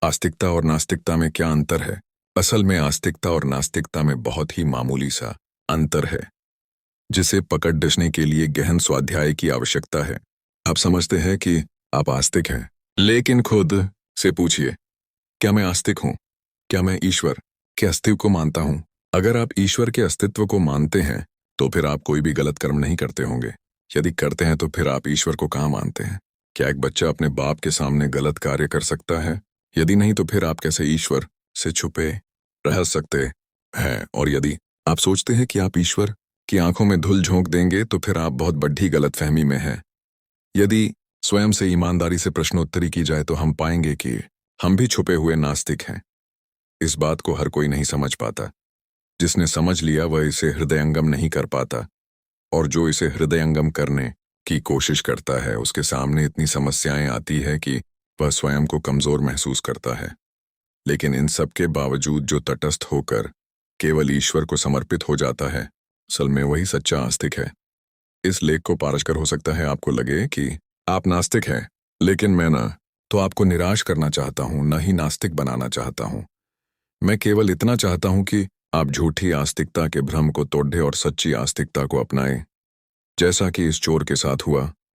आस्तिकता और नास्तिकता में क्या अंतर है? असल में आस्तिकता और नास्तिकता में बहुत ही मामूली सा अंतर है, जिसे पकड़ के लिए गहन स्वाध्याय की आवश्यकता है। आप समझते हैं कि आप आस्तिक हैं, लेकिन खुद से पूछिए, क्या मैं आस्तिक हूं? क्या मैं ईश्वर के अस्तित्व को मानता हूं? अगर आप ईश्वर के अस्तित्व को मानते हैं, तो फिर आप कोई भी गलत कर्म नहीं करते होंगे। यदि करते हैं तो फिर आप ईश्वर को कहाँ मानते हैं? क्या एक बच्चा अपने बाप के सामने गलत कार्य कर सकता है? यदि नहीं तो फिर आप कैसे ईश्वर से छुपे रह सकते हैं? और यदि आप सोचते हैं कि आप ईश्वर की आंखों में धूल झोंक देंगे, तो फिर आप बहुत बड़ी गलतफहमी में हैं। यदि स्वयं से ईमानदारी से प्रश्नोत्तरी की जाए तो हम पाएंगे कि हम भी छुपे हुए नास्तिक हैं। इस बात को हर कोई नहीं समझ पाता। जिसने समझ लिया वह इसे हृदयंगम नहीं कर पाता, और जो इसे हृदयंगम करने की कोशिश करता है उसके सामने इतनी समस्याएं आती है कि वह स्वयं को कमजोर महसूस करता है। लेकिन इन सब के बावजूद जो तटस्थ होकर केवल ईश्वर को समर्पित हो जाता है, असल में वही सच्चा आस्तिक है। इस लेख को पारख कर हो सकता है आपको लगे कि आप नास्तिक हैं, लेकिन मैं ना तो आपको निराश करना चाहता हूं, न ही नास्तिक बनाना चाहता हूं। मैं केवल इतना चाहता हूं कि आप झूठी आस्तिकता के भ्रम को तोड़ें और सच्ची आस्तिकता को अपनाएं, जैसा कि इस चोर के साथ हुआ।